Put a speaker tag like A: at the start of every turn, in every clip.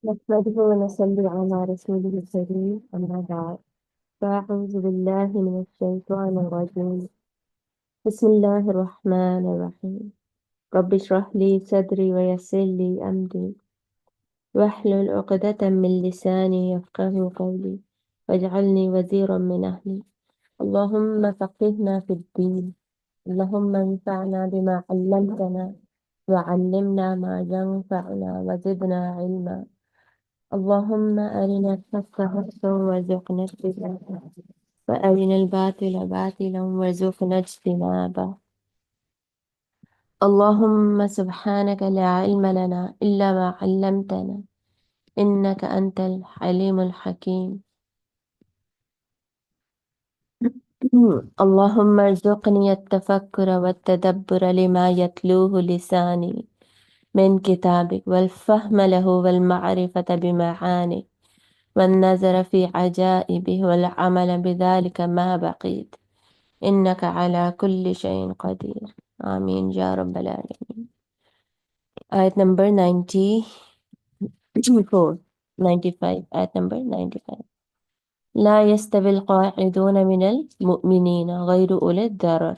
A: نحمده ونصلي على رسوله الكريم أما بعد فأعوذ بالله من الشيطان الرجيم بسم الله الرحمن الرحيم رب اشرح لي صدري ويسر لي أمري واحلل عقدة من لساني يفقه قولي واجعلني وزيرا من أهلي اللهم فقهنا في الدين اللهم انفعنا بما علمتنا وعلمنا ما ينفعنا وزدنا علما اللهم أرنا الحق حقا وارزقنا اتباعه وأرنا الباطل باطلا وارزقنا اجتنابه اللهم سبحانك لا علم لنا إلا ما علمتنا إنك أنت الحليم الحكيم اللهم ارزقني التفكر والتدبر لما يتلوه لساني من كتابك والفهم له والمعرفة بمعاني والنظر في عجائبه والعمل بذلك ما بقيت إنك على كل شيء قدير آمين يا رب العالمين. آية number 94 95 آية number 95 لا يستوي القاعدون من المؤمنين غير أولي الضرر.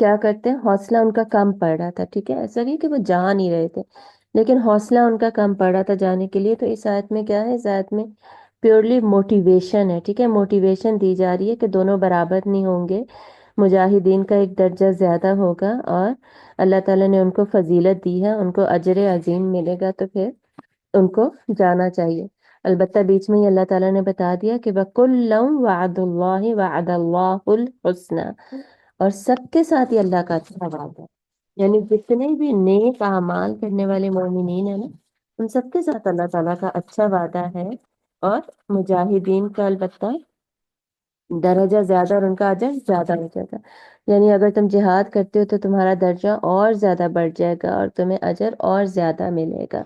A: کیا کرتے ہیں، حوصلہ ان کا کم پڑ رہا تھا، ٹھیک ہے، ایسا نہیں کہ وہ جا نہیں رہے تھے، لیکن حوصلہ ان کا کم پڑ رہا تھا جانے کے لیے. تو اس آیت میں کیا ہے، اس آیت میں پیورلی موٹیویشن ہے، ٹھیک ہے، موٹیویشن دی جا رہی ہے کہ دونوں برابر نہیں ہوں گے، مجاہدین کا ایک درجہ زیادہ ہوگا، اور اللہ تعالیٰ نے ان کو فضیلت دی ہے، ان کو اجر عظیم ملے گا، تو پھر ان کو جانا چاہیے. البتہ بیچ میں ہی اللہ تعالیٰ نے بتا دیا کہ وَكُلًّا وَعَدَ اللَّهِ وَعَدَ اللَّهُ الْحُسْنَى، اور سب کے ساتھ ہی اللہ کا اچھا وعدہ ہے، یعنی جتنے بھی نیک اعمال کرنے والے مومنین ہیں نا، ان سب کے ساتھ اللہ تعالیٰ کا اچھا وعدہ ہے. اور مجاہدین کا البتہ درجہ زیادہ اور ان کا اجر زیادہ ہو جائے گا. یعنی اگر تم جہاد کرتے ہو تو تمہارا درجہ اور زیادہ بڑھ جائے گا اور تمہیں اجر اور زیادہ ملے گا.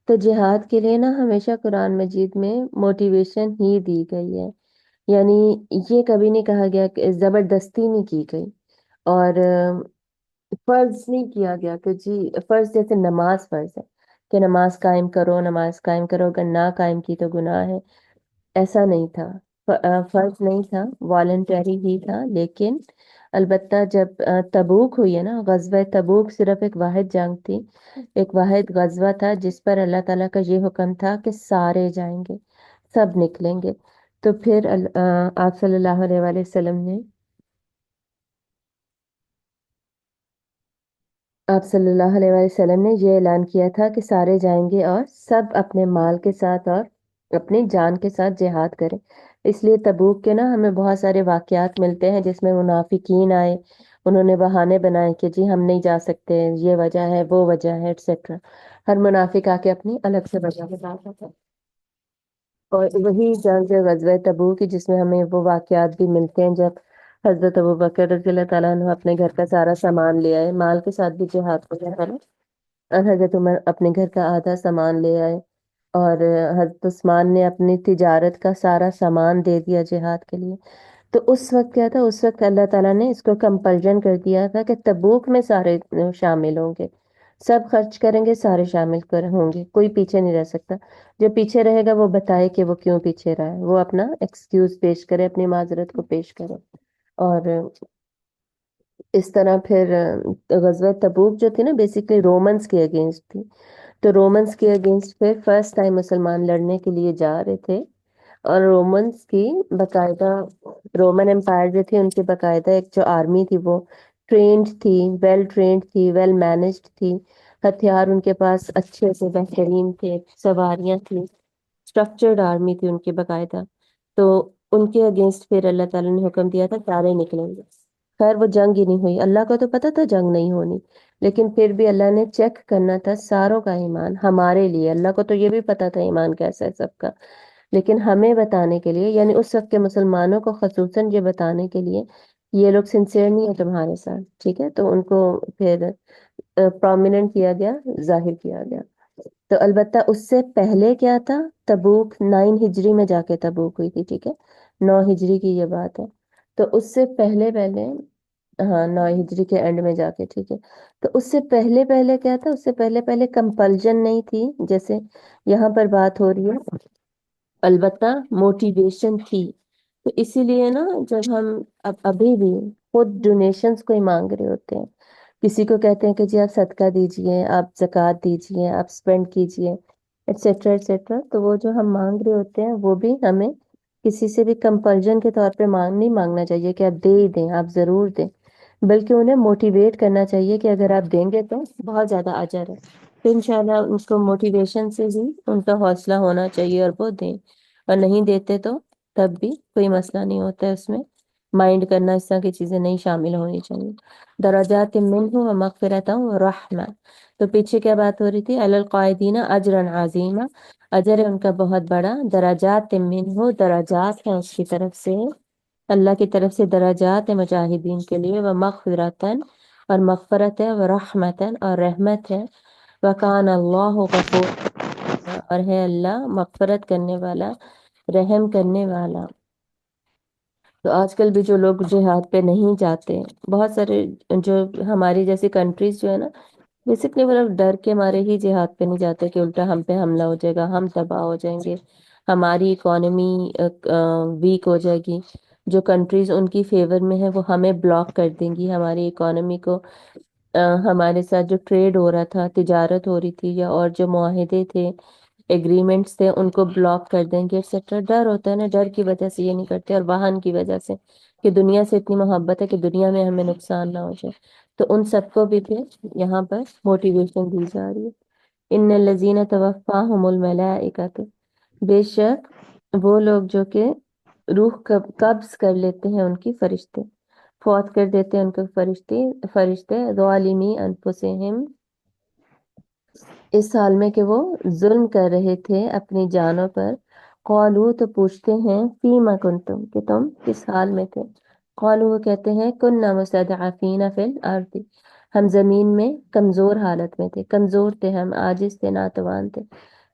A: تو جہاد کے لیے نا ہمیشہ قرآن مجید میں موٹیویشن ہی دی گئی ہے، یعنی یہ کبھی نہیں کہا گیا کہ زبردستی نہیں کی گئی، اور فرض نہیں کیا گیا کہ جی فرض جیسے نماز فرض ہے کہ نماز قائم کرو، نماز قائم کرو، اگر نہ قائم کی تو گناہ ہے. ایسا نہیں تھا، فرض نہیں تھا، والنٹری ہی تھا. لیکن البتہ جب تبوک ہوئی ہے نا، غزوہ تبوک صرف ایک واحد جنگ تھی، ایک واحد غزوہ تھا جس پر اللہ تعالیٰ کا یہ حکم تھا کہ سارے جائیں گے، سب نکلیں گے. تو پھر آپ صلی اللہ علیہ وآلہ وسلم نے آپ صلی اللہ علیہ وآلہ وسلم نے یہ اعلان کیا تھا کہ سارے جائیں گے اور سب اپنے مال کے ساتھ اور اپنی جان کے ساتھ جہاد کریں. اس لیے تبوک کے نا ہمیں بہت سارے واقعات ملتے ہیں جس میں منافقین آئے، انہوں نے بہانے بنائے کہ جی ہم نہیں جا سکتے، یہ وجہ ہے، وہ وجہ ہے، ایٹسیٹرا. ہر منافق آ کے اپنی الگ سے وجہ بتاتا تھا. اور وہی جنگ غزوہ تبوک کی جس میں ہمیں وہ واقعات بھی ملتے ہیں جب حضرت ابوبکر رضی اللہ تعالیٰ عنہ اپنے گھر کا سارا سامان لے آئے، مال کے ساتھ بھی جہاد ہو گیا تھا نا، اور حضرت عمر اپنے گھر کا آدھا سامان لے آئے، اور حضرت عثمان نے اپنی تجارت کا سارا سامان دے دیا جہاد کے لیے. تو اس وقت کیا تھا، اس وقت اللہ تعالیٰ نے اس کو کمپلجن کر دیا تھا کہ تبوک میں سارے شامل ہوں گے، سب خرچ کریں گے، سارے شامل ہوں گے، کوئی پیچھے نہیں رہ سکتا. جو پیچھے رہے گا وہ بتائے کہ وہ کیوں پیچھے رہا ہے، وہ اپنا ایکسکیوز پیش کرے، اپنی معذرت کو پیش کرے. اور اس طرح پھر غزوہ تبوک جو تھی نا بیسیکلی رومنس کے اگینسٹ تھی. تو رومنس کے اگینسٹ پھر فرسٹ ٹائم مسلمان لڑنے کے لیے جا رہے تھے، اور رومنس کی باقاعدہ، رومن امپائر جو تھی ان کی باقاعدہ ایک جو آرمی تھی وہ ٹرینڈ تھی، ویل مینجڈ تھی، ہتھیار ان کے پاس اچھے سے بہترین تھے، سواریاں تھیں، اسٹرکچرڈ آرمی تھی ان کی باقاعدہ. تو ان کے اگینسٹ پھر اللہ تعالیٰ نے حکم دیا تھا سارے نکلیں گے. خیر وہ جنگ ہی نہیں ہوئی، اللہ کو تو پتا تھا جنگ نہیں ہونی، لیکن پھر بھی اللہ نے چیک کرنا تھا ساروں کا ایمان ہمارے لیے. اللہ کو تو یہ بھی پتا تھا ایمان کیسا ہے سب کا، لیکن ہمیں بتانے کے لیے، یعنی اس وقت کے مسلمانوں کو خصوصاً یہ بتانے کے لیے یہ لوگ سنسیئر نہیں ہے تمہارے ساتھ، ٹھیک ہے، تو ان کو پھر پرومیننٹ کیا گیا، ظاہر کیا گیا. تو البتہ اس سے پہلے کیا تھا، تبوک 9 ہجری میں جا کے تبوک ہوئی تھی، ٹھیک ہے، 9 ہجری کی یہ بات ہے. تو اس سے پہلے پہلے، ہاں 9 ہجری کے اینڈ میں جا کے، ٹھیک ہے. تو اس سے پہلے پہلے کیا تھا، اس سے پہلے پہلے کمپلجن نہیں تھی جیسے یہاں پر بات ہو رہی ہے، البتہ موٹیویشن تھی. تو اسی لیے نا جب ہم ابھی بھی خود ڈونیشنز کوئی مانگ رہے ہوتے ہیں، کسی کو کہتے ہیں کہ جی آپ صدقہ دیجئے، آپ زکوٰۃ دیجئے، آپ سپینڈ کیجئے، ایٹسیٹرا ایٹسیٹرا، تو وہ جو ہم مانگ رہے ہوتے ہیں وہ بھی ہمیں کسی سے بھی کمپلجن کے طور پہ نہیں مانگنا چاہیے کہ آپ دے ہی دیں، آپ ضرور دیں، بلکہ انہیں موٹیویٹ کرنا چاہیے کہ اگر آپ دیں گے تو بہت زیادہ اجر ہے. تو انشاءاللہ اس کو موٹیویشن سے ہی ان کا حوصلہ ہونا چاہیے اور وہ دیں، اور نہیں دیتے تو تب بھی کوئی مسئلہ نہیں ہوتا ہے. اس میں مائنڈ کرنا، اس طرح کی چیزیں نہیں شامل ہونی چاہیے. درجات منہ و مغفرۃ و رحمہ. تو پیچھے کیا بات ہو رہی تھی، علی القاعدین اجرا عظیما، اجر ہے ان کا بہت بڑا. درجات منہ، درجات ہیں اس کی طرف سے، اللہ کی طرف سے درجات ہے مجاہدین کے لیے، وہ مغفرتن، اور مغفرت ہے، وہ رحمتن، اور رحمت ہے، وکان اللہ غفور، اور ہے اللہ مغفرت کرنے والا، رحم کرنے والا. تو آج کل بھی جو لوگ جہاد پہ نہیں جاتے، بہت سارے جو ہماری جیسی کنٹریز جو ہے نا، بیسکلی وہ لوگ ڈر کے مارے ہی جہاد پہ نہیں جاتے کہ الٹا ہم پہ حملہ ہو جائے گا، ہم تباہ ہو جائیں گے، ہماری اکانومی ویک ہو جائے گی. جو کنٹریز ان کی فیور میں ہے وہ ہمیں بلاک کر دیں گی، ہماری اکانومی کو، ہمارے ساتھ جو ٹریڈ ہو رہا تھا، تجارت ہو رہی تھی، یا اور جو معاہدے تھے، ایگریمنٹس تھے، ان کو بلاک کر دیں گے ایٹسٹرا۔ ڈر ہوتا ہے نا، ڈر کی وجہ سے یہ نہیں کرتے، اور واہن کی وجہ سے کہ دنیا سے اتنی محبت ہے کہ دنیا میں ہمیں نقصان نہ ہو جائے، تو ان سب کو بھی پھر یہاں پر موٹیویشن دی جا رہی ہے۔ ان الذین توفاہم الملائکۃ، بے شک وہ لوگ جو کہ روح قبض کر لیتے ہیں ان کی فرشتے، فوت کر دیتے ہیں ان کو فرشتے ظالمی انفسہم، اس حال میں کہ وہ ظلم کر رہے تھے اپنی جانوں پر۔ قالو، تو پوچھتے ہیں، فیما کنتم، کہ تم کس حال میں تھے؟ قالو، وہ کہتے ہیں، کننا مستضعفین فی الارض، ہم زمین میں کمزور حالت میں تھے، کمزور تھے ہم، عاجز تھے، ناتوان تھے۔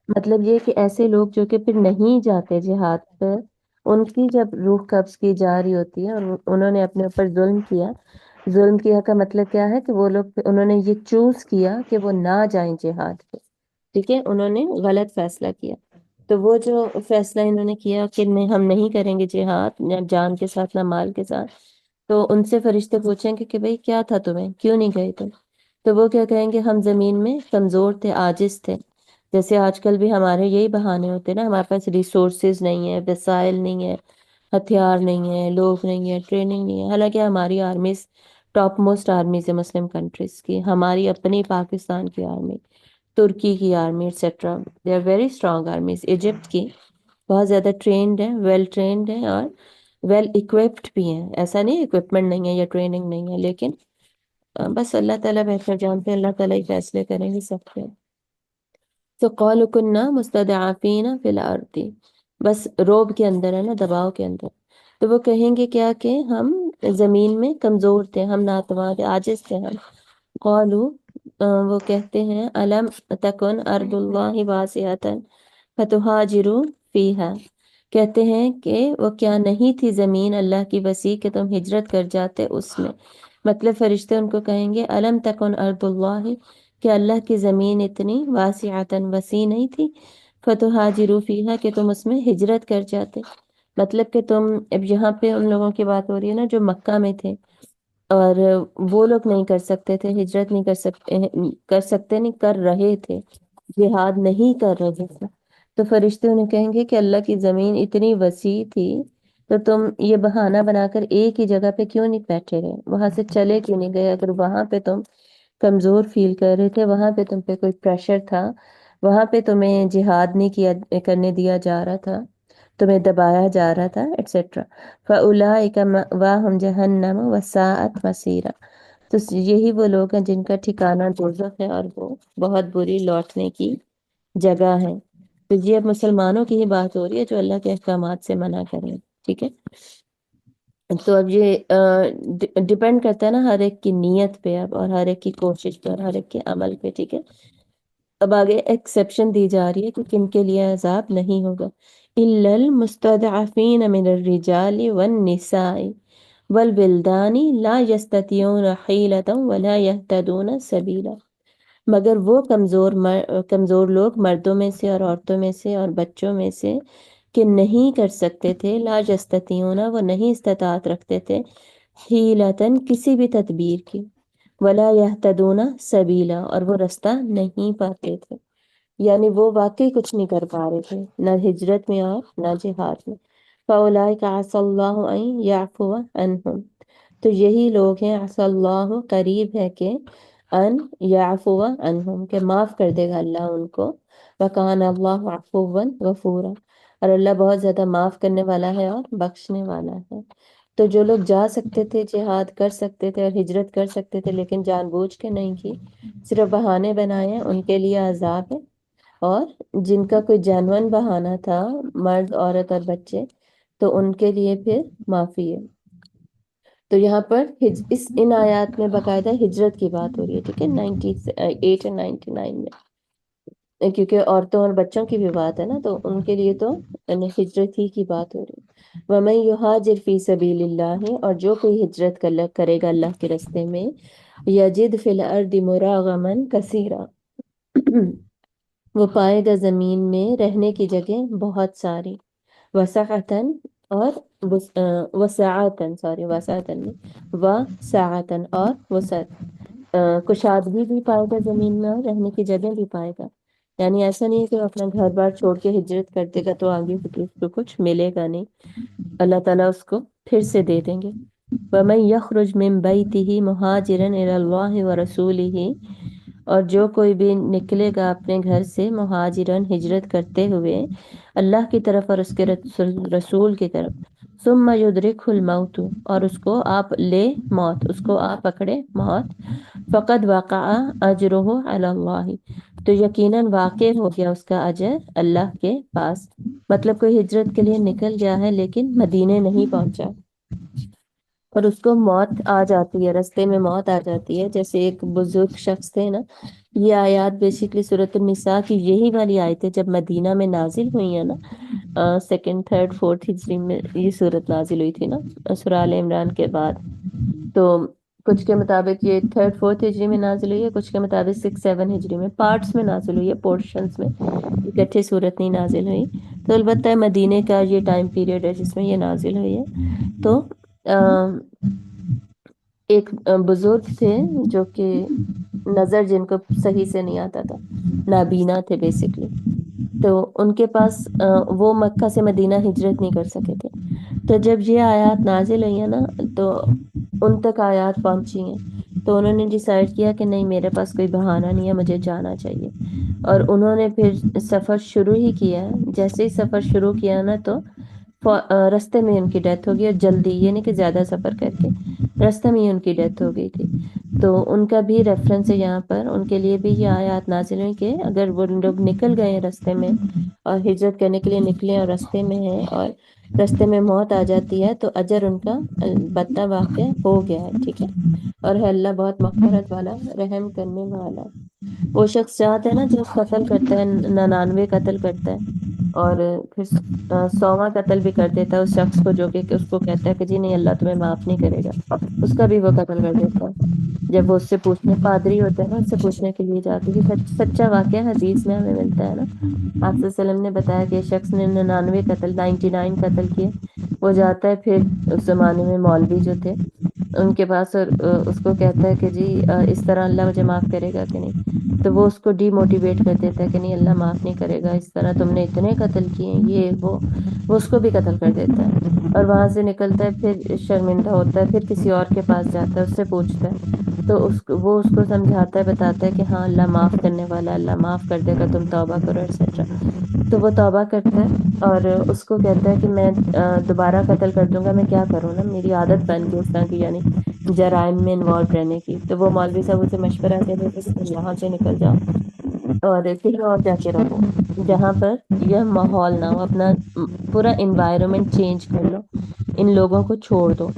A: مطلب یہ کہ ایسے لوگ جو کہ پھر نہیں جاتے جہاد پر، ان کی جب روح قبض کی جا رہی ہوتی ہے اور انہوں نے اپنے اوپر ظلم کیا، ظلم کیا کا مطلب کیا ہے کہ وہ لوگ، انہوں نے یہ چوز کیا کہ وہ نہ جائیں جہاد پہ، ٹھیک ہے، انہوں نے غلط فیصلہ کیا، تو وہ جو فیصلہ انہوں نے کیا کہ ہم نہیں کریں گے جہاد، نہ جان کے ساتھ نہ مال کے ساتھ، تو ان سے فرشتے پوچھیں گے کہ بھئی کیا تھا تمہیں، کیوں نہیں گئے تم؟ تو وہ کیا کہیں گے، ہم زمین میں کمزور تھے، عاجز تھے۔ جیسے آج کل بھی ہمارے یہی بہانے ہوتے ہیں نا، ہمارے پاس ریسورسز نہیں ہے، وسائل نہیں ہے، ہتھیار نہیں ہے، لوگ نہیں ہے، ٹریننگ نہیں ہے، حالانکہ ہماری آرمیز ٹاپ موسٹ آرمیز ہے مسلم کنٹریز کی، ہماری اپنی پاکستان کی آرمی، ترکی کی army etcetera, they are very strong armies, Egypt کی بہت زیادہ ٹرینڈ ہے، ویل ٹرینڈ ہے، اور ویل اکوپڈ بھی ہیں، ایسا نہیں اکوپمنٹ نہیں ہے یا ٹریننگ نہیں ہے، لیکن بس اللہ تعالیٰ بہتر جانتے ہیں، اللہ تعالیٰ ہی فیصلے کریں گے سب کے۔ تو قالوا كنا مستضعفین فی الارض، بس روب کے اندر ہے نا، دباؤ کے اندر، تو وہ کہیں گے کیا کہ ہم زمین میں کمزور تھے، ہم ناتوان تھے، عاجز تھے ہم۔ قالوا، وہ کہتے ہیں، الم تکن ارض اللہ واسعۃ فتہاجروا فیہا، کہتے ہیں کہ وہ کیا نہیں تھی زمین اللہ کی وسیع کہ تم ہجرت کر جاتے اس میں۔ مطلب فرشتے ان کو کہیں گے، الم تکن ارض اللہ، کہ اللہ کی زمین اتنی واسعتاً وسیع نہیں تھی، فتہاجروا فیہا، کہ تم اس میں ہجرت کر جاتے۔ مطلب کہ تم، اب یہاں پہ ان لوگوں کی بات ہو رہی ہے نا جو مکہ میں تھے، اور وہ لوگ نہیں کر سکتے تھے ہجرت، نہیں کر سکتے نہیں کر رہے تھے، جہاد نہیں کر رہے تھے، تو فرشتے انہیں کہیں گے کہ اللہ کی زمین اتنی وسیع تھی، تو تم یہ بہانہ بنا کر ایک ہی جگہ پہ کیوں نہیں بیٹھے رہے، وہاں سے چلے کیوں نہیں گئے؟ اگر وہاں پہ تم کمزور فیل کر رہے تھے، وہاں پہ تم پہ کوئی پریشر تھا، وہاں پہ تمہیں جہاد نہیں کیا کرنے دیا جا رہا تھا، تمہیں دبایا جا رہا تھا ایٹسیٹرا، فَأُولَٰئِكَ مَأْوَاهُمْ جَهَنَّمُ وَسَاءَتْ مَصِيرًا، تو یہی وہ لوگ ہیں جن کا ٹھکانہ دوزخ ہے، اور وہ بہت بری لوٹنے کی جگہ ہے۔ تو یہ اب مسلمانوں کی ہی بات ہو رہی ہے جو اللہ کے احکامات سے منع کریں، ٹھیک ہے۔ تو اب یہ ڈپینڈ کرتا ہے نا ہر ایک کی نیت پہ اب، اور ہر ایک کی کوشش پہ، اور ہر ایک کے عمل پہ، ٹھیک ہے۔ اب آگے ایکسیپشن دی جا رہی ہے کہ کن کے لیے عذاب نہیں ہوگا، الا المستضعفین من الرجال والنساء والولدان لا يستطيعون حیلة ولا يهتدون سبیلا، مگر وہ کمزور لوگ مردوں میں سے اور عورتوں میں سے اور بچوں میں سے کہ نہیں کر سکتے تھے، لا یستطیعون، وہ نہیں استطاعت رکھتے تھے، حیلتن، کسی بھی تدبیر کی، ولا یہتدون سبیلا، اور وہ رستہ نہیں پاتے تھے، یعنی وہ واقعی کچھ نہیں کر پا رہے تھے، نہ ہجرت میں اور نہ جہاد میں۔ فَأُولَٰئِكَ عَسَى اللَّهُ أَن يَعْفُوَ عَنْهُمْ، تو یہی لوگ ہیں، عسى اللہ، قریب ہے کہ، ان یعفو عنہم، کہ معاف کر دے گا اللہ ان کو، وکان اللہ عفوا غفورا، اور اللہ بہت زیادہ معاف کرنے والا ہے اور بخشنے والا ہے۔ تو جو لوگ جا سکتے تھے، جہاد کر سکتے تھے اور ہجرت کر سکتے تھے، لیکن جان بوجھ کے نہیں کی، صرف بہانے بنائے ہیں، ان کے لیے عذاب ہے، اور جن کا کوئی جینون بہانہ تھا، مرد، عورت اور بچے، تو ان کے لیے پھر معافی ہے۔ تو یہاں پر ان آیات میں باقاعدہ ہجرت کی بات ہو رہی ہے، ٹھیک ہے، 98 اور 99 میں، کیونکہ عورتوں اور بچوں کی بھی بات ہے نا، تو ان کے لیے تو یعنی ہجرت ہی کی بات ہو رہی ہے۔ وَمَن يُهَاجِرْ فِي سَبِيلِ اللَّهِ، اور جو کوئی ہجرت کرے گا اللہ کے راستے میں، يَجِدْ فِي الْأَرْضِ مُرَاغَمًا كَثِيرًا، وہ پائے گا زمین میں رہنے کی جگہ بہت ساری، وسعتاً، اور وسعتن، سوری وسعتن نہیں، وسعتن اور وسعت، کشادگی بھی پائے گا زمین میں اور رہنے کی جگہ بھی پائے گا. یعنی ایسا نہیں ہے کہ وہ اپنا گھر بار چھوڑ کے ہجرت کر دے گا تو آگے اس کو کچھ ملے گا نہیں، اللہ تعالیٰ اس کو پھر سے دے دیں گے. وَمَن يَخْرُجْ مِن بَيْتِهِ مُهَاجِرًا إِلَى اللَّهِ وَرَسُولِهِ، اور جو کوئی بھی نکلے گا اپنے گھر سے مہاجرن ہجرت کرتے ہوئے اللہ کی طرف اور اس کے رسول کی طرف، ثم يدركه الموت، اور اس کو آپ لے موت، اس کو آپ پکڑے موت، فقد وقع اجرہ علی اللہ، تو یقیناً واقع ہو گیا اس کا اجر اللہ کے پاس. مطلب کوئی ہجرت کے لیے نکل گیا ہے لیکن مدینے نہیں پہنچا اور اس کو موت آ جاتی ہے، رستے میں موت آ جاتی ہے. جیسے ایک بزرگ شخص تھے نا، یہ آیات بیسیکلی سورۃ النساء کی یہی والی آیتیں جب مدینہ میں نازل ہوئی ہیں نا، سیکنڈ تھرڈ فورتھ ہجری میں یہ صورت نازل ہوئی تھی نا، سورہ آل عمران کے بعد. تو کچھ کے مطابق یہ تھرڈ فورتھ ہجری میں نازل ہوئی ہے، کچھ کے مطابق 6 7 ہجری میں، پارٹس میں نازل ہوئی ہے، پورشنز میں، اکٹھے صورت نہیں نازل ہوئی. تو البتہ مدینے کا یہ ٹائم پیریڈ ہے جس میں یہ نازل ہوئی ہے. تو ایک بزرگ تھے جو کہ نظر جن کو صحیح سے نہیں آتا تھا، نابینا تھے بیسکلی. تو ان کے پاس وہ مکہ سے مدینہ ہجرت نہیں کر سکے تھے. تو جب یہ آیات نازل ہوئی ہیں نا تو ان تک آیات پہنچی ہیں، تو انہوں نے ڈیسائیڈ کیا کہ نہیں، میرے پاس کوئی بہانہ نہیں ہے، مجھے جانا چاہیے. اور انہوں نے پھر سفر شروع ہی کیا ہے. جیسے ہی سفر شروع کیا نا تو رستے میں ان کی ڈیتھ ہو گئی، اور جلدی، یہ نہیں کہ زیادہ سفر کر کے، رستے میں ہی ان کی ڈیتھ ہو گئی تھی. تو ان کا بھی ریفرنس ہے یہاں پر، ان کے لیے بھی یہ آیات نازل ہوئی کہ اگر وہ لوگ نکل گئے ہیں رستے میں اور ہجرت کرنے کے لیے نکلے اور رستے میں ہیں اور رستے میں موت آ جاتی ہے تو اجر ان کا البتہ واقع ہو گیا ہے، ٹھیک ہے. اور ہے اللہ بہت مغفرت والا، رحم کرنے والا. وہ شخص چاہتا ہے نا جو قتل کرتا ہے، 99 قتل کرتا ہے اور پھر 100واں قتل بھی کر دیتا ہے اس شخص کو جو کہ اس کو کہتا ہے کہ جی نہیں، اللہ تمہیں معاف نہیں کرے گا، اس کا بھی وہ قتل کر دیتا ہے. جب وہ اس سے پوچھنے، پادری ہوتا ہے نا، اس سے پوچھنے کے لیے جاتے کہ سچا واقعہ حدیث میں ہمیں ملتا ہے نا. آپ صلی اللہ علیہ وسلم نے بتایا کہ شخص نے 99 قتل، 99 قتل کیے. وہ جاتا ہے پھر اس زمانے میں مولوی جو تھے ان کے پاس، اور اس کو کہتا ہے کہ جی اس طرح اللہ مجھے معاف کرے گا کہ نہیں. تو وہ اس کو ڈی موٹیویٹ کر دیتا ہے کہ نہیں، اللہ معاف نہیں کرے گا، اس طرح تم نے اتنے قتل کیے ہیں، یہ وہ اس کو بھی قتل کر دیتا ہے. اور وہاں سے نکلتا ہے، پھر شرمندہ ہوتا ہے، پھر کسی اور کے پاس جاتا ہے، اس سے پوچھتا ہے. تو وہ اس کو سمجھاتا ہے، بتاتا ہے کہ ہاں اللہ معاف کرنے والا ہے، اللہ معاف کر دے گا، تم توبہ کرو ایٹسیٹرا. تو وہ توبہ کرتا ہے اور اس کو کہتا ہے کہ میں دوبارہ قتل کر دوں گا، میں کیا کروں نا، میری عادت بن گئی اس طرح کی، یعنی جرائم میں انوالو رہنے کی. تو وہ مولوی صاحب اسے مشورہ دیتے کہ تم یہاں سے نکل جاؤ اور کہیں اور جا کے رہو جہاں پر یہ ماحول نہ ہو، اپنا پورا انوائرمنٹ چینج کر لو، ان لوگوں کو چھوڑ دو.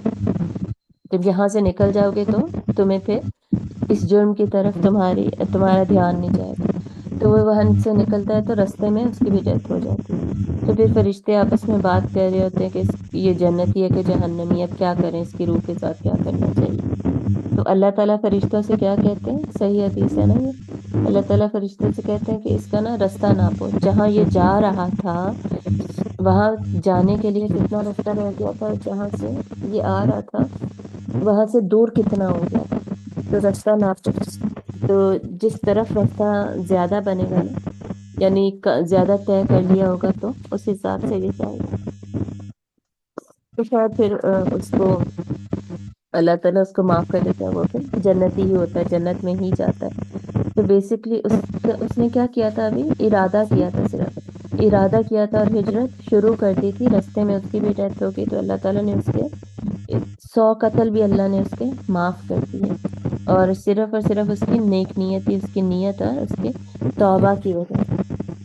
A: جب یہاں سے نکل جاؤ گے تو تمہیں پھر اس جرم کی طرف تمہارا دھیان نہیں جائے گا. تو وہ وہاں سے نکلتا ہے تو رستے میں اس کی بھی ڈیتھ ہو جاتی ہے. تو پھر فرشتے آپس میں بات کر رہے ہوتے ہیں کہ یہ جنتی ہے کہ جہنمی، اب کیا کریں، اس کی روح کے ساتھ کیا کرنا چاہیے. تو اللہ تعالیٰ فرشتوں سے کیا کہتے ہیں، صحیح حدیث ہے نا یہ، اللہ تعالیٰ فرشتوں سے کہتے ہیں کہ اس کا نا رستہ ناپو، جہاں یہ جا رہا تھا وہاں جانے کے لیے کتنا رستہ رہ گیا تھا، جہاں سے یہ آ رہا تھا وہاں سے دور کتنا ہو گیا تھا. تو رستہ ناپو، تو جس طرف رستہ زیادہ بنے گا نا، یعنی زیادہ طے کر لیا ہوگا تو اس حساب سے یہ جائے گا. تو شاید پھر اس کو اللہ تعالیٰ اس کو معاف کر دیتا ہے، وہ پھر جنتی ہی ہوتا ہے، جنت میں ہی جاتا ہے. تو بیسکلی اس نے کیا کیا تھا، ابھی ارادہ کیا تھا، صرف ارادہ کیا تھا اور ہجرت شروع کر دی تھی. رستے میں اس کی بھی ڈیتھ ہو گئی تو اللہ تعالیٰ نے اس کے 100 قتل بھی اللہ نے اس کے معاف کر دیے، اور صرف اس کی نیک نیت ہی، اس کی نیت اور اس کے توبہ کی وجہ سے.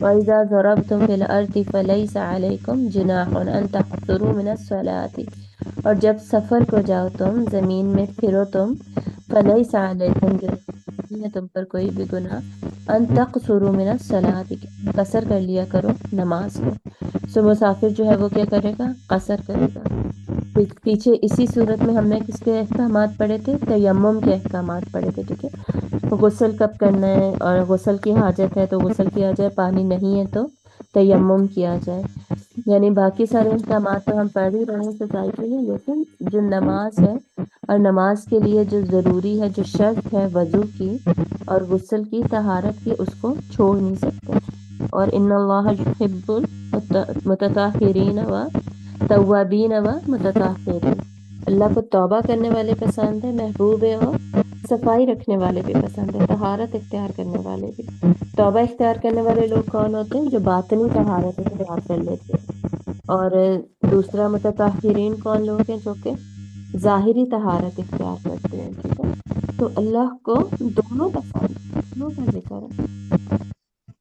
A: وَإِذَا ضَرَبْتُمْ فِي الْأَرْضِ فَلَيْسَ عَلَيْكُمْ جُنَاحٌ أَن تَقْصُرُوا مِنَ الصَّلَاةِ، اور جب سفر کو جاؤ تم، زمین میں پھرو تم، فَلَيْسَ عَلَيْكُمْ جُنَاحٌ، نہیں ہے تم پر کوئی بھی گناہ، أَن تَقْصُرُوا مِنَ الصَّلَاةِ، قصر کر لیا کرو نماز کو. سو مسافر جو ہے وہ کیا کرے گا، قصر کرے گا. پیچھے اسی صورت میں ہم نے کس کے احکامات پڑھے تھے، تیمم کے احکامات پڑھے تھے، ٹھیک ہے. غسل کب کرنا ہے، اور غسل کی حاجت ہے تو غسل کیا جائے، پانی نہیں ہے تو تیمم کیا جائے. یعنی باقی سارے احکامات تو ہم پڑھ ہی رہے ہیں سوسائٹی میں، لیکن جو نماز ہے اور نماز کے لیے جو ضروری ہے، جو شرط ہے وضو کی اور غسل کی، طہارت کی، اس کو چھوڑ نہیں سکتے۔ اور ان اللہ یحب المتطہرین و توابین و متطہرین، اللہ کو توبہ کرنے والے پسند ہے، محبوب ہے، اور صفائی رکھنے والے بھی پسند ہے، طہارت اختیار کرنے والے بھی۔ توبہ اختیار کرنے والے لوگ کون ہوتے ہیں؟ جو باطنی طہارت اختیار کر لیتے ہیں۔ اور دوسرا متطہرین کون لوگ ہیں؟ جو کہ ظاہری طہارت اختیار کرتے ہیں، ٹھیک ہے؟ تو اللہ کو دونوں پسند ہے، دونوں کا ذکر ہے،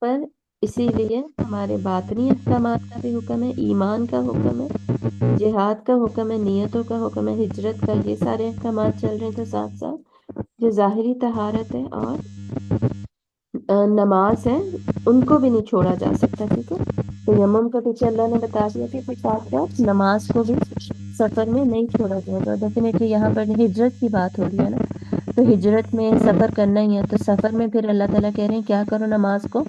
A: پر اسی لیے ہمارے باطنی احکامات کا بھی حکم ہے، ایمان کا حکم ہے، جہاد کا حکم ہے، نیتوں کا حکم ہے، ہجرت کا، یہ سارے احکامات چل رہے تھے ساتھ ساتھ۔ جو ظاہری طہارت ہے اور نماز ہے، ان کو بھی نہیں چھوڑا جا سکتا، ٹھیک ہے؟ تیمم کا پیچھے اللہ نے بتا دیا کہ پھر ساتھ ساتھ نماز کو بھی سفر میں نہیں چھوڑا جائے گا۔ ڈیفینیٹلی یہاں پر ہجرت کی بات ہو رہی ہے نا، تو ہجرت میں سفر کرنا ہی ہے، تو سفر میں پھر اللہ تعالیٰ کہہ رہے ہیں کیا کرو، نماز کو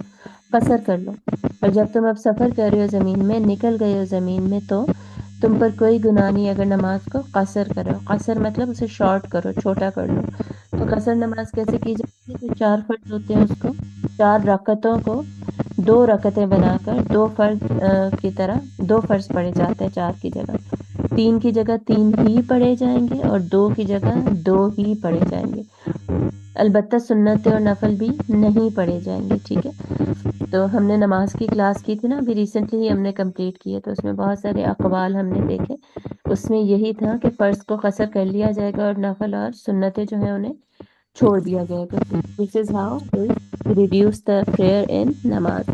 A: قصر کر لو۔ اور جب تم اب سفر کر رہے ہو زمین میں، نکل گئے ہو زمین میں، تو تم پر کوئی گناہ نہیں اگر نماز کو قصر کرو۔ قصر مطلب اسے شارٹ کرو، چھوٹا کر لو۔ تو قصر نماز کیسے کی جاتی ہے؟ جو 4 فرض ہوتے ہیں اس کو 4 رکعتوں کو 2 رکعتیں بنا کر 2 فرض کی طرح 2 فرض پڑھے جاتے ہیں، 4 کی جگہ 3 کی جگہ 3 ہی پڑھے جائیں گے، اور 2 کی جگہ 2 ہی پڑھے جائیں گے۔ البتہ سنت اور نفل بھی نہیں پڑھے جائیں گے، ٹھیک ہے؟ تو ہم نے نماز کی کلاس کی تھی نا، ابھی ریسنٹلی ہی ہم نے کمپلیٹ کی ہے، تو اس میں بہت سارے اقوال ہم نے دیکھے۔ اس میں یہی تھا کہ فرض کو قصر کر لیا جائے گا، اور نفل اور سنتیں جو ہیں انہیں چھوڑ دیا گیا گا۔ This is how we reduce the prayer in namaz,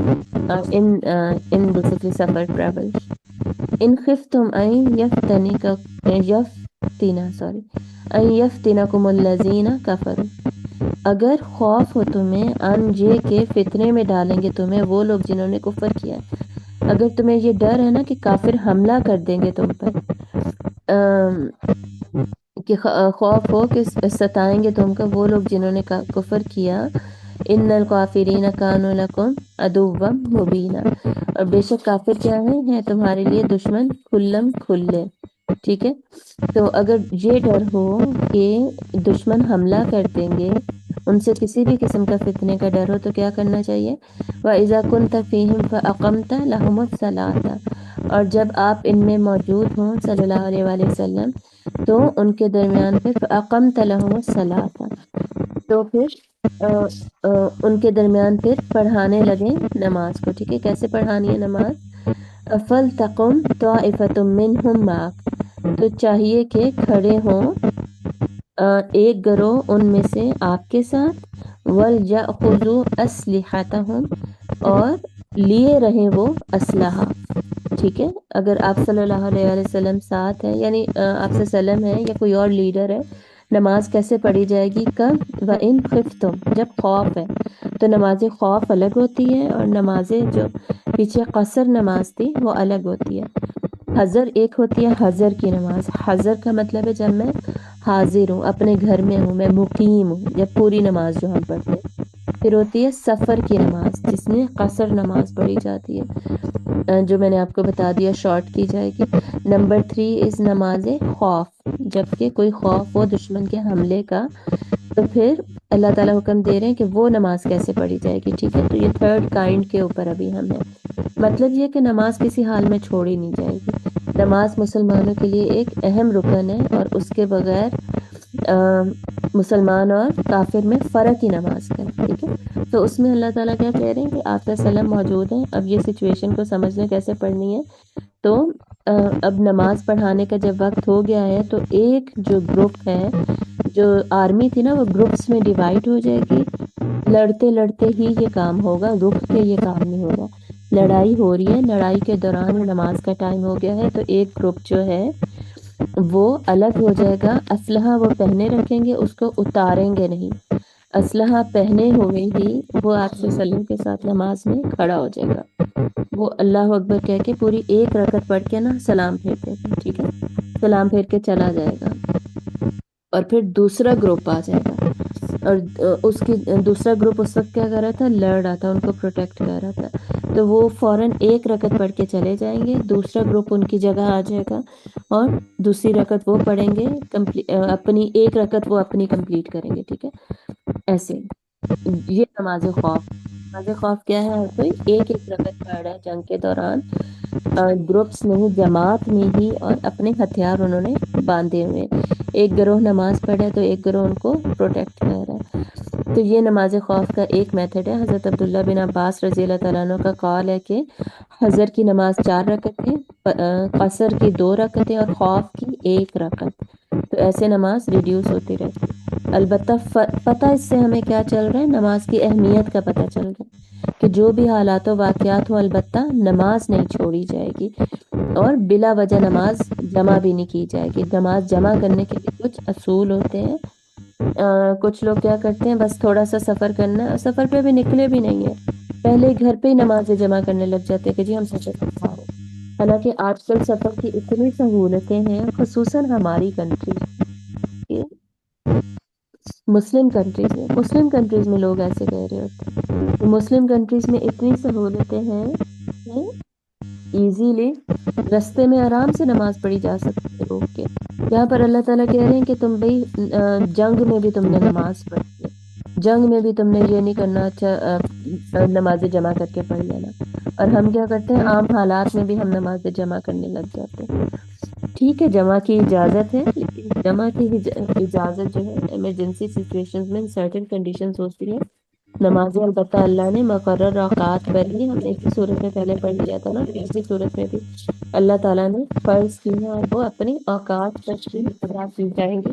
A: in basically suffer travel. ان خفتم ان یفتنکم الذین کفروا، اگر خوف ہو تمہیں ان یہ کہ فتنے میں ڈالیں گے تمہیں وہ لوگ جنہوں نے کفر کیا ہے۔ اگر تمہیں یہ ڈر ہے نا کہ کافر حملہ کر دیں گے تم پر، کہ خوف ہو کہ ستائیں گے تم کو وہ لوگ جنہوں نے کفر کیا، ان الکافرین کانوا لکم عدوا مبینا، اور بے شک کافر کیا ہیں تمہارے لیے دشمن کھلم کھلے، ٹھیک ہے؟ تو اگر یہ ڈر ہو کہ دشمن حملہ کر دیں گے، ان سے کسی بھی قسم کا فتنے کا ڈر ہو، تو کیا کرنا چاہیے؟ وَإِذَا كُنْتَ فِيهِمْ فَأَقَمْتَ لَهُمُ الصَّلَاةَ، اور جب آپ ان میں موجود ہوں صلی اللہ علیہ وآلہ وسلم، تو ان کے درمیان پھر فَأَقَمْتَ لَهُمُ الصَّلَاةَ، تو پھر ان کے درمیان پھر پڑھانے لگے نماز کو، ٹھیک ہے؟ کیسے پڑھانی ہے نماز؟ فَلْتَقُمْ طَائِفَةٌ مِّنْهُمْ مَعَكَ، تو چاہیے کہ کھڑے ہوں ایک گروہ ان میں سے آپ کے ساتھ، وَلْيَأْخُذُوا أَسْلِحَتَهُمْ، اور لیے رہیں وہ اسلحہ، ٹھیک ہے؟ اگر آپ صلی اللہ علیہ وآلہ وسلم ساتھ ہیں، یعنی آپ سے سلم ہے یا کوئی اور لیڈر ہے، نماز کیسے پڑھی جائے گی؟ کب؟ وَإِنْ خِفْتُمْ، جب خوف ہے، تو نماز خوف الگ ہوتی ہے، اور نمازیں جو پیچھے قصر نماز تھی وہ الگ ہوتی ہے۔ حضر ایک ہوتی ہے حضر کی نماز، حضر کا مطلب ہے جب میں حاضر ہوں، اپنے گھر میں ہوں، میں مقیم ہوں، جب پوری نماز جو ہم پڑھتے ہیں۔ پھر ہوتی ہے سفر کی نماز، جس میں قصر نماز پڑھی جاتی ہے، جو میں نے آپ کو بتا دیا شارٹ کی جائے گی۔ نمبر 3 از نماز خوف، جبکہ کوئی خوف ہو دشمن کے حملے کا، تو پھر اللہ تعالیٰ حکم دے رہے ہیں کہ وہ نماز کیسے پڑھی جائے گی، ٹھیک ہے؟ تو یہ 3rd کائنڈ کے اوپر ابھی ہم ہیں۔ مطلب یہ کہ نماز کسی حال میں چھوڑی نہیں جائے گی۔ نماز مسلمانوں کے لیے ایک اہم رکن ہے، اور اس کے بغیر مسلمان اور کافر میں فرق ہی نماز کا ہے، ٹھیک ہے؟ تو اس میں اللہ تعالیٰ کیا کہہ رہے ہیں کہ آپ کا سلام موجود ہے، اب یہ سچویشن کو سمجھنے کیسے پڑھنی ہے۔ تو اب نماز پڑھانے کا جب وقت ہو گیا ہے، تو ایک جو گروپ ہے، جو آرمی تھی نا، وہ گروپس میں ڈیوائیڈ ہو جائے گی۔ لڑتے لڑتے ہی یہ کام ہوگا، رک کے یہ کام نہیں ہوگا۔ لڑائی ہو رہی ہے، لڑائی کے دوران نماز کا ٹائم ہو گیا ہے، تو ایک گروپ جو ہے وہ الگ ہو جائے گا، اسلحہ وہ پہنے رکھیں گے، اس کو اتاریں گے نہیں، اسلحہ پہنے ہوئے ہی وہ آپ سے سلم کے ساتھ نماز میں کھڑا ہو جائے گا۔ وہ اللہ اکبر کہہ کے پوری ایک رکعت پڑھ کے نا سلام پھیر دے گا، ٹھیک ہے؟ سلام پھیر کے چلا جائے گا، اور پھر دوسرا گروپ آ جائے گا، اور اس کی دوسرا گروپ اس وقت کیا کر رہا تھا؟ لڑ رہا تھا، ان کو پروٹیکٹ کر رہا تھا۔ تو وہ فوراً ایک رکعت پڑھ کے چلے جائیں گے، دوسرا گروپ ان کی جگہ آ جائے گا اور دوسری رکعت وہ پڑھیں گے، اپنی ایک رکعت وہ اپنی کمپلیٹ کریں گے، ٹھیک ہے؟ ایسے یہ نماز خوف. نماز خوف کیا ہے؟ ہر کوئی ایک ایک رکعت پڑھ رہا ہے جنگ کے دوران، گروپس میں جماعت میں ہی، اور اپنے ہتھیار انہوں نے باندھے ہوئے. ایک گروہ نماز پڑھے تو ایک گروہ ان کو پروٹیکٹ کر رہا ہے. تو یہ نماز خوف کا ایک میتھڈ ہے. حضرت عبداللہ بن عباس رضی اللہ تعالیٰ عنہ کا قول ہے کہ حضر کی نماز 4 رکعتیں، قصر کی 2 رکعتیں اور خوف کی 1 رکعت. تو ایسے نماز ریڈیوس ہوتی رہتی. البتہ پتہ اس سے ہمیں کیا چل رہا ہے؟ نماز کی اہمیت کا پتہ چل رہا ہے کہ جو بھی حالات و واقعات ہوں البتہ نماز نہیں چھوڑی جائے گی، اور بلا وجہ نماز جمع بھی نہیں کی جائے گی. نماز جمع کرنے کے لیے کچھ اصول ہوتے ہیں. کچھ لوگ کیا کرتے ہیں، بس تھوڑا سا سفر کرنا ہے، سفر پہ بھی نکلے بھی نہیں ہے، پہلے گھر پہ ہی نمازیں جمع کرنے لگ جاتے ہیں کہ جی ہم سفر پر جا رہے ہیں. حالانکہ آج کل سفر کی اتنی سہولتیں ہیں، خصوصاً ہماری کنٹری، مسلم کنٹریز میں لوگ ایسے کہہ رہے ہوتے ہیں. مسلم کنٹریز میں اتنی سہولتیں ہیں کہ ایزیلی رستے میں آرام سے نماز پڑھی جا سکتی ہے روک کے. یہاں پر اللہ تعالیٰ کہہ رہے ہیں کہ تم بھائی جنگ میں بھی تم نے نماز پڑھی ہے، جنگ میں بھی تم نے یہ نہیں کرنا اچھا نمازیں جمع کر کے پڑھ لینا. اور ہم کیا کرتے ہیں، عام حالات میں بھی ہم نمازیں جمع کرنے لگ جاتے ہیں. ٹھیک ہے، جمع کی اجازت ہے، لیکن جمع کی اجازت جو ہے ایمرجنسی سچویشنز میں سرٹن کنڈیشنز ہوتی ہے. نمازیں البتہ اللہ نے مقرر اوقات پر ہی، ہم نے اسی صورت میں پہلے پڑھ لیا تھا نا، اسی صورت میں بھی اللہ تعالیٰ نے فرض کی ہیں اور وہ اپنی اوقات پر ہی ادا کی جائیں گی.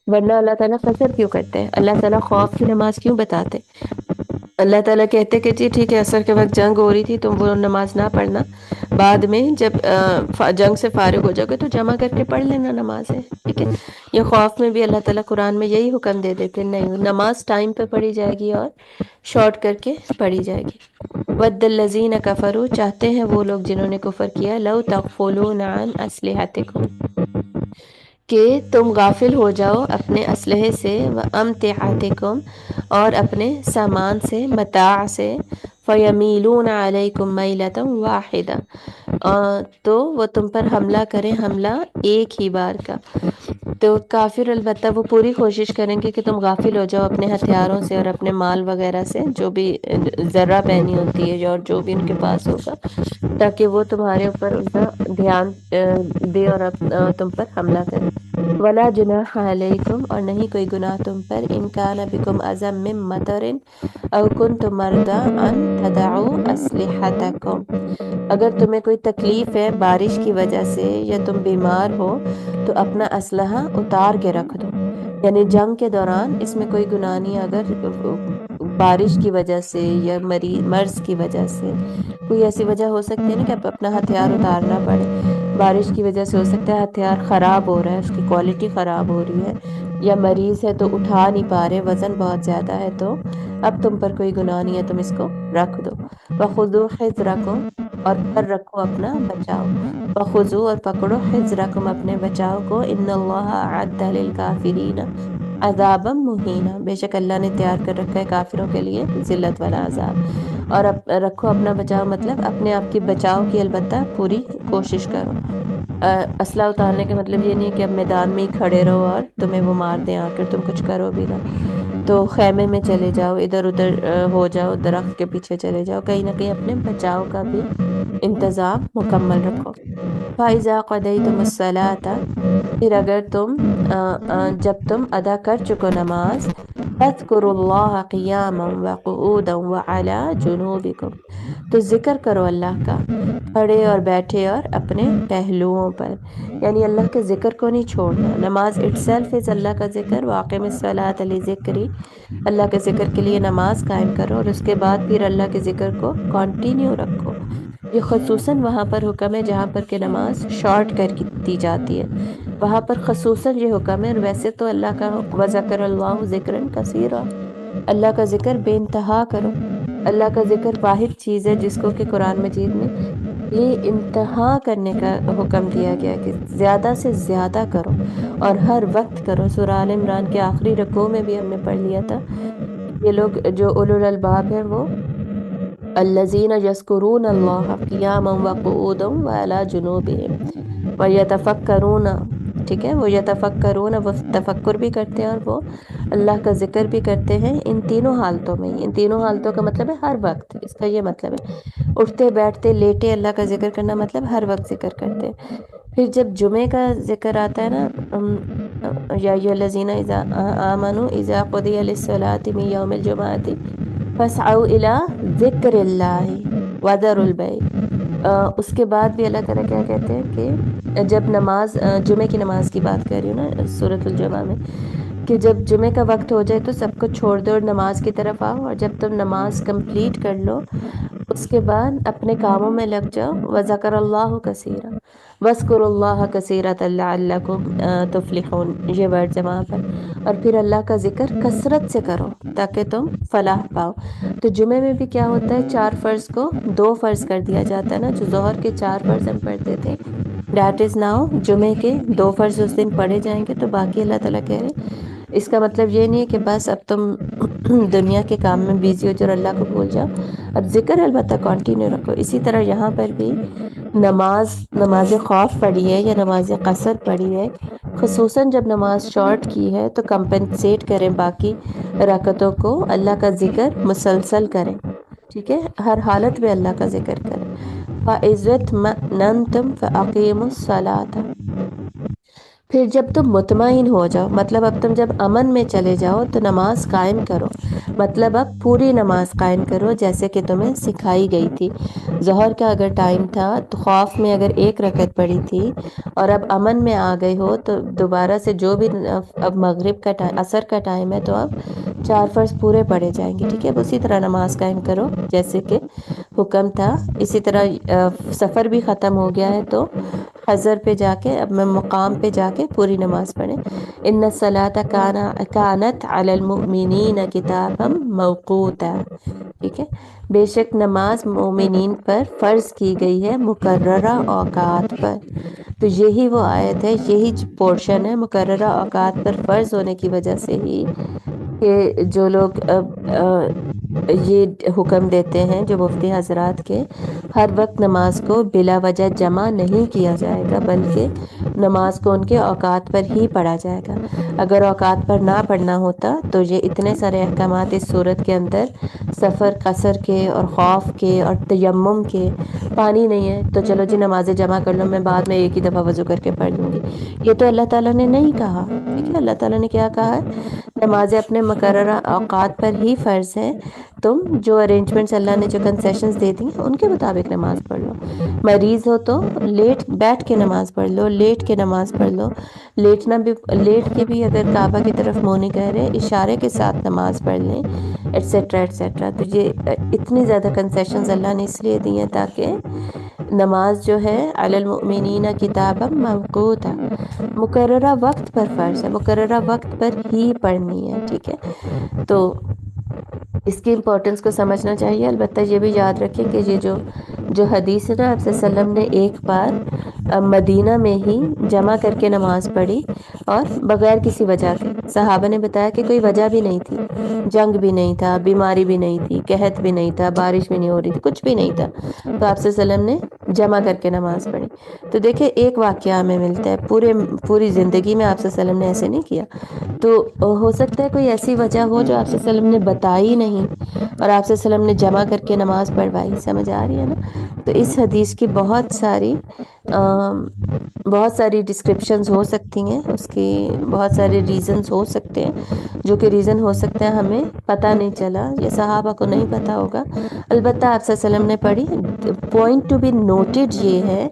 A: ورنہ اللہ تعالیٰ قصر کیوں کرتے ہیں؟ اللہ تعالیٰ خوف کی نماز کیوں بتاتے؟ اللہ تعالیٰ کہتے کہ جی ٹھیک ہے، عصر کے وقت جنگ ہو رہی تھی، تم وہ نماز نہ پڑھنا، بعد میں جب جنگ سے فارغ ہو جاؤ گے تو جمع کر کے پڑھ لینا نمازیں، ٹھیک ہے؟ یہ خوف میں بھی اللہ تعالیٰ قرآن میں یہی حکم دے دیتے، نہیں، نماز ٹائم پہ پڑھی جائے گی اور شارٹ کر کے پڑھی جائے گی. وَدَّ الَّذِينَ كَفَرُوا، چاہتے ہیں وہ لوگ جنہوں نے کفر کیا، لَوْ تَغْفُلُونَ عَنْ أَسْلِحَتِكُمْ، کہ تم غافل ہو جاؤ اپنے اسلحے سے، وَأَمْتِعَتِكُمْ، اور اپنے سامان سے، متاع سے، فَيَمِيلُونَ عَلَيْكُمْ مَيْلَةً وَاحِدَةً، تو وہ تم پر حملہ کریں، حملہ ایک ہی بار کا. تو کافر البتہ وہ پوری کوشش کریں گے کہ تم غافل ہو جاؤ اپنے ہتھیاروں سے اور اپنے مال وغیرہ سے، جو بھی ذرہ پہنی ہوتی ہے اور جو بھی ان کے پاس ہوگا، تاکہ وہ تمہارے اوپر ان کا دھیان دے اور تم پر حملہ کرے. وَلَا جُنَاحَ عَلَيْكُمْ، اور نہیں کوئی گناہ تم پر، إِن كَانَ بِكُمْ أَذًى مِّن مَطَرٍ أَوْ كُنتُم مَرْضَىٰ أَن تَضَعُوا أَسْلِحَتَكُمْ، اگر تمہیں کوئی تکلیف ہے بارش کی وجہ سے یا تم بیمار ہو تو اپنا اسلحہ اتار کے رکھ دو. یعنی جنگ کے دوران اس میں کوئی گناہ نہیں، اگر بارش کی وجہ سے یا مرض کی وجہ سے، کوئی ایسی وجہ ہو سکتی ہے نا کہ اپنا ہتھیار اتارنا پڑے. بارش کی وجہ سے ہو سکتا ہے ہتھیار خراب ہو رہا ہے، اس کی کوالٹی خراب ہو رہی ہے، یا مریض ہے تو اٹھا نہیں پا رہے، وزن بہت زیادہ ہے، تو اب تم پر کوئی گناہ نہیں ہے، تم اس کو رکھ دو. وَخُذُوا حِذْرَكُمْ، اور پر رکھو اپنا بچاؤ. وَخُذُوا، اور پکڑو، حِذْرَكُمْ، اپنے بچاؤ کو. إِنَّ اللَّهَ أَعَدَّ لِلْكَافِرِينَ عَذَابًا مُهِينًا، بے شک اللہ نے تیار کر رکھا ہے کافروں کے لیے ذلت والا عذاب. اور رکھو اپنا بچاؤ، مطلب اپنے آپ کی بچاؤ کی البتہ پوری کوشش کرو. اسلحہ اتارنے کا مطلب یہ نہیں کہ اب میدان میں ہی کھڑے رہو اور تمہیں وہ مار دیں آ کر، تم کچھ کرو بھی نہ، تو خیمے میں چلے جاؤ، ادھر ادھر ہو جاؤ، درخت کے پیچھے چلے جاؤ، کہیں نہ کہیں اپنے بچاؤ کا بھی انتظام مکمل رکھو. فَإِذَا قَضَيْتُمُ الصَّلَاةَ، پھر اگر تم جب تم ادا کر چکو نماز، فَاذْكُرُوا اللَّهَ قِيَامًا وَقُعُودًا وَعَلَىٰ جُنُوبِكُمْ، تو ذکر کرو اللہ کا کھڑے اور بیٹھے اور اپنے پہلوؤں پر. یعنی اللہ کے ذکر کو نہیں چھوڑنا. نماز اٹ سیلف از اللہ کا ذکر. وَأَقِمِ الصَّلَاةَ لِذِكْرِی، اللہ کے ذکر کے لیے نماز قائم کرو، اور اس کے بعد پھر اللہ کے ذکر کو کنٹینیو رکھو. یہ خصوصاً وہاں پر حکم ہے جہاں پر کہ نماز شارٹ کر دی جاتی ہے، وہاں پر خصوصاً یہ حکم ہے. اور ویسے تو اللہ کا وَذَكَرَ اللَّهُ ذِكْرًا كَثِيرًا، اللہ کا ذکر بے انتہا کرو. اللہ کا ذکر واحد چیز ہے جس کو کہ قرآن مجید میں بے انتہا کرنے کا حکم دیا گیا کہ زیادہ سے زیادہ کرو اور ہر وقت کرو. سورہ آل عمران کے آخری رکوع میں بھی ہم نے پڑھ لیا تھا، یہ لوگ جو اولو الالباب ہیں وہ الذین یذکرون اللہ قیاما وقعودا وعلی جنوبہم ویتفکرون، ٹھیک ہے، وہ یتفکرون، وہ تفکر بھی کرتے ہیں اور وہ اللہ کا ذکر بھی کرتے ہیں ان تینوں حالتوں میں. ان تینوں حالتوں کا مطلب ہے ہر وقت، اس کا یہ مطلب ہے اٹھتے بیٹھتے لیٹے اللہ کا ذکر کرنا، مطلب ہر وقت ذکر کرتے ہیں. پھر جب جمعے کا ذکر آتا ہے نا، یا ایھا الذین اذا آمنوا اذا قضی للصلاة من یوم الجمعۃ فاسعوا الی ذکر اللہ وذروا البیع. اس کے بعد بھی اللہ تعالیٰ کیا کہتے ہیں کہ جب نماز، جمعے کی نماز کی بات کر رہی ہوں نا سورۃ الجمعہ میں، کہ جب جمعے کا وقت ہو جائے تو سب کو چھوڑ دو اور نماز کی طرف آؤ، اور جب تم نماز کمپلیٹ کر لو اس کے بعد اپنے کاموں میں لگ جاؤ. وذکر اللہ کثیرا، وَاذْكُرُوا اللَّهَ كَثِيرًا لَعَلَّكُمْ تُفْلِحُونَ، یہ ورڈز ہے وہاں پر. اور پھر اللہ کا ذکر کثرت سے کرو تاکہ تم فلاح پاؤ. تو جمعے میں بھی کیا ہوتا ہے، 4 فرض کو 2 فرض کر دیا جاتا ہے نا، جو ظہر کے 4 فرض ہم پڑھتے تھے، دیٹ از ناؤ جمعے کے 2 فرض اس دن پڑھے جائیں گے. تو باقی اللہ تعالیٰ کہہ رہے ہیں اس کا مطلب یہ نہیں ہے کہ بس اب تم دنیا کے کام میں بیزی ہو جاؤ اور اللہ کو بھول جاؤ، اب ذکر البتہ کنٹینیو رکھو. اسی طرح یہاں پر بھی نماز خوف پڑھی ہے یا نماز قصر پڑھی ہے، خصوصاً جب نماز شارٹ کی ہے تو کمپنسیٹ کریں باقی رکعتوں کو، اللہ کا ذکر مسلسل کریں، ٹھیک ہے، ہر حالت میں اللہ کا ذکر کریں. فَإِذَا اطْمَأْنَنْتُمْ فَأَقِیمُوا الصَّلَاةَ، پھر جب تم مطمئن ہو جاؤ، مطلب اب تم جب امن میں چلے جاؤ تو نماز قائم کرو، مطلب اب پوری نماز قائم کرو جیسے کہ تمہیں سکھائی گئی تھی. ظہر کا اگر ٹائم تھا تو خوف میں اگر 1 رکعت پڑھی تھی اور اب امن میں آ گئے ہو تو دوبارہ سے جو بھی اب مغرب کا ٹائم، عصر کا ٹائم ہے، تو اب 4 فرض پورے پڑھے جائیں گے، ٹھیک ہے. اسی طرح نماز قائم کرو جیسے کہ حکم تھا. اسی طرح سفر بھی ختم ہو گیا ہے تو حضر پہ جا کے، اب میں مقام پہ جا کے پوری نماز پڑھیں. ان الصلاۃ کانت علی المؤمنین کتابا موقوتا، ٹھیک ہے، بے شک نماز مومنین پر فرض کی گئی ہے مقررہ اوقات پر. تو یہی وہ آیت ہے، یہی پورشن ہے مقررہ اوقات پر فرض ہونے کی وجہ سے ہی کہ جو لوگ یہ حکم دیتے ہیں، جو مفتی حضرات کے، ہر وقت نماز کو بلا وجہ جمع نہیں کیا جائے گا بلکہ نماز کو ان کے اوقات پر ہی پڑھا جائے گا. اگر اوقات پر نہ پڑھنا ہوتا تو یہ اتنے سارے احکامات اس صورت کے اندر، سفر قصر کے اور خوف کے اور تیمم کے، پانی نہیں ہے تو چلو جی نمازیں جمع کر لو، میں بعد میں ایک ہی دفعہ وضو کر کے پڑھ لوں گی، یہ تو اللہ تعالیٰ نے نہیں کہا، ٹھیک ہے. اللہ تعالیٰ نے کیا کہا ہے، نمازیں اپنے مقررہ اوقات پر ہی فرض ہے، تم جو ارینجمنٹس اللہ نے جو کنسیشنز دے دی ہیں ان کے مطابق نماز پڑھ لو. مریض ہو تو بیٹھ کے نماز پڑھ لو، لیٹ کے نماز پڑھ لو، لیٹ کے بھی اگر کعبہ کی طرف منہ نہیں کر رہے اشارے کے ساتھ نماز پڑھ لیں، ایٹسیٹرا ایٹسیٹرا. تو یہ اتنی زیادہ کنسیشنز اللہ نے اس لیے دی ہیں تاکہ نماز جو ہے علی المؤمنین کتابا موقوتا، مقررہ وقت پر فرض ہے، مقررہ وقت پر ہی پڑھنی ہے، ٹھیک ہے. تو اس کی امپورٹنس کو سمجھنا چاہیے. البتہ یہ بھی یاد رکھیں کہ یہ جو حدیث ہے نا، آپ صلی اللہ علیہ وسلم نے ایک بار مدینہ میں ہی جمع کر کے نماز پڑھی اور بغیر کسی وجہ کے. صحابہ نے بتایا کہ کوئی وجہ بھی نہیں تھی، جنگ بھی نہیں تھا، بیماری بھی نہیں تھی، قحط بھی نہیں تھا، بارش بھی نہیں ہو رہی تھی، کچھ بھی نہیں تھا، تو آپ صلی اللہ علیہ وسلم نے جمع کر کے نماز پڑھی. تو دیکھیں ایک واقعہ ہمیں ملتا ہے، پوری زندگی میں آپ صلی اللہ علیہ وسلم نے ایسے نہیں کیا. تو ہو سکتا ہے کوئی ایسی وجہ ہو جو آپ صلی اللہ علیہ وسلم نے بتائی نہیں اور آپ صلی اللہ علیہ وسلم نے جمع کر کے نماز پڑھوائی. سمجھ آ رہی ہے نا. تو اس حدیث کی بہت ساری ڈسکرپشنز ہو سکتی ہیں، اس کی بہت سارے ریزنز ہو سکتے ہیں، جو کہ ریزن ہو سکتا ہے ہمیں پتہ نہیں چلا یا صحابہ کو نہیں پتہ ہوگا. البتہ آپ صلی اللہ علیہ وسلم نے پڑھی. پوائنٹ ٹو بی نوٹڈ یہ ہے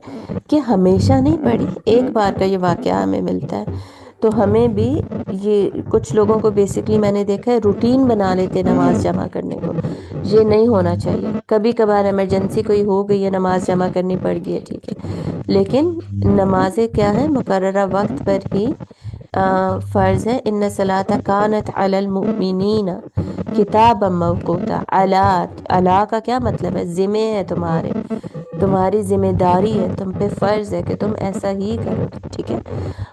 A: کہ ہمیشہ نہیں پڑھی، ایک بار کا یہ واقعہ ہمیں ملتا ہے. تو ہمیں بھی یہ کچھ لوگوں کو بیسکلی میں نے دیکھا ہے روٹین بنا لیتے نماز جمع کرنے کو، یہ نہیں ہونا چاہیے. کبھی کبھار ایمرجنسی کوئی ہو گئی ہے، نماز جمع کرنی پڑ گئی ہے، ٹھیک ہے، لیکن نمازیں کیا ہے مقررہ وقت پر ہی فرض ہے. ان الصلاۃ کانت علی المؤمنین کتابا موقوتا. علی کا کیا مطلب ہے، ذمہ ہے، تمہاری ذمہ داری ہے، تم پہ فرض ہے کہ تم ایسا ہی کرو، ٹھیک ہے.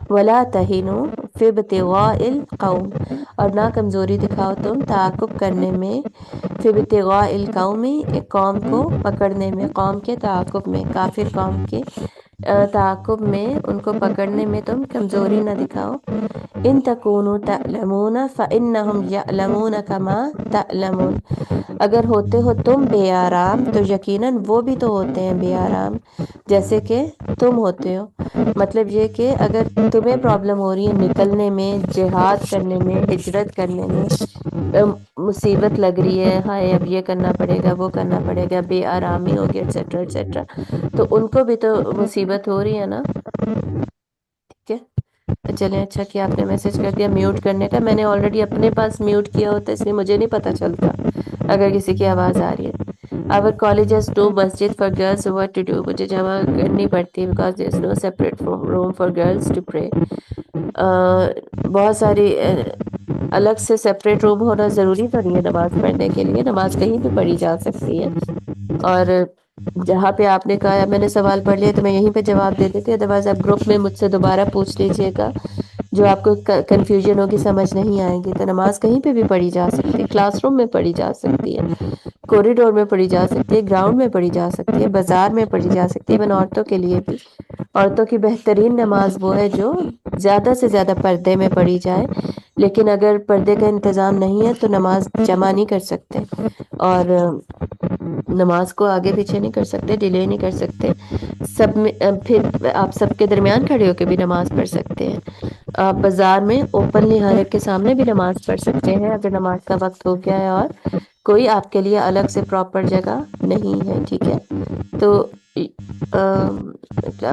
A: ولا تہنوا فی ابتغاء القوم، اور نہ کمزوری دکھاؤ تم تعاقب کرنے میں پھر ابتغاء القومی، ایک قوم کو پکڑنے میں، قوم کے تعاقب میں، کافر قوم کے تعاقب میں، ان کو پکڑنے میں تم کمزوری نہ دکھاؤ۔ ان تکونوا تعلمون فانہم یعلمون کما تعلمون، اگر ہوتے ہو تم بے آرام تو یقیناً وہ بھی تو ہوتے ہیں بے آرام جیسے کہ تم ہوتے ہو۔ مطلب یہ کہ اگر تمہیں پرابلم ہو رہی ہے نکلنے میں، جہاد کرنے میں، ہجرت کرنے میں، مصیبت لگ رہی ہے، ہائے اب یہ کرنا پڑے گا، وہ کرنا پڑے گا، بے آرامی ہوگی ایٹسیٹرا ایٹسیٹرا، تو ان کو بھی تو مصیبت ہو رہی ہے نا، ٹھیک ہے۔ چلیں، اچھا کیا آپ نے میسج کر دیا میوٹ کرنے کا، میں نے آلریڈی اپنے پاس میوٹ کیا ہوتا ہے، اس لیے مجھے نہیں پتا چلتا اگر کسی کی آواز آ رہی ہے۔ our colleges do Masjid for girls so what to do، مجھے جمع کرنی پڑتی ہے because there is no separate room for girls to pray۔ بہت ساری الگ سے سیپریٹ روم ہونا ضروری تو نہیں ہے نماز پڑھنے کے لیے، نماز کہیں بھی پڑھی جا سکتی ہے۔ اور جہاں پہ آپ نے کہا میں نے سوال پڑھ لیا تو میں یہیں پہ جواب دے دیتی، ادروائز آپ گروپ میں مجھ سے دوبارہ پوچھ لیجئے گا، جو آپ کو کنفیوژن ہوگی، سمجھ نہیں آئے گی۔ تو نماز کہیں پہ بھی پڑھی جا سکتی ہے، کلاس روم میں پڑھی جا سکتی ہے، کوریڈور میں پڑھی جا سکتی ہے، گراؤنڈ میں پڑھی جا سکتی ہے، بازار میں پڑھی جا سکتی ہے، ایون عورتوں کے لیے بھی۔ عورتوں کی بہترین نماز وہ ہے جو زیادہ سے زیادہ پردے میں پڑھی جائے، لیکن اگر پردے کا انتظام نہیں ہے تو نماز جمع نہیں کر سکتے، اور نماز کو آگے پیچھے نہیں کر سکتے، ڈیلے نہیں کر سکتے، سب میں پھر آپ سب کے درمیان کھڑے ہو کے بھی نماز پڑھ سکتے ہیں۔ آپ بازار میں اوپنلی ہر ایک کے سامنے بھی نماز پڑھ سکتے ہیں اگر نماز کا وقت ہو گیا ہے اور کوئی آپ کے لیے الگ سے پراپر جگہ نہیں ہے، ٹھیک ہے۔ تو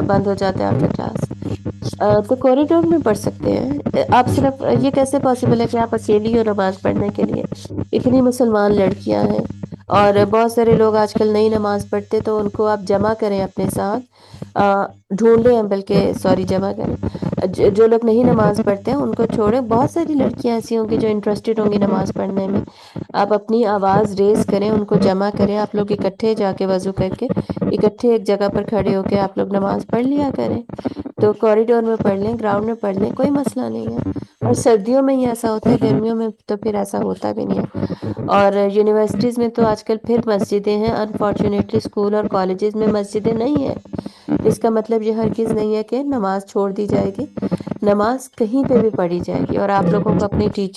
A: بند ہو جاتا ہے آپ کا کلاس، تو کوریڈور میں پڑھ سکتے ہیں آپ۔ صرف یہ کیسے پاسبل ہے کہ آپ اکیلی ہو نماز پڑھنے کے لیے؟ اتنی مسلمان لڑکیاں ہیں اور بہت سارے لوگ آج کل نئی نماز پڑھتے، تو ان کو آپ جمع کریں اپنے ساتھ، ڈھونڈیں، بلکہ سوری جمع کریں، جو لوگ نہیں نماز پڑھتے ہیں ان کو چھوڑیں۔ بہت ساری لڑکیاں ایسی ہوں گی جو انٹرسٹڈ ہوں گی نماز پڑھنے میں، آپ اپنی آواز ریز کریں، ان کو جمع کریں، آپ لوگ اکٹھے جا کے وضو کر کے اکٹھے ایک جگہ پر کھڑے ہو کے آپ لوگ نماز پڑھ لیا کریں۔ تو کوریڈور میں پڑھ لیں، گراؤنڈ میں پڑھ لیں، کوئی مسئلہ نہیں ہے۔ اور سردیوں میں ہی ایسا ہوتا ہے، گرمیوں میں تو پھر ایسا ہوتا بھی نہیں ہے۔ اور یونیورسٹیز میں تو آج کل پھر مسجدیں ہیں، انفارچونیٹلی اسکول اور کالجز میں مسجدیں نہیں ہیں، اس کا مطلب یہ ہرگز نہیں ہے کہ نماز چھوڑ دی جائے گی، نماز کہیں پہ بھی پڑھی جائے گی۔ اور آپ لوگوں کو اپنی ٹیچر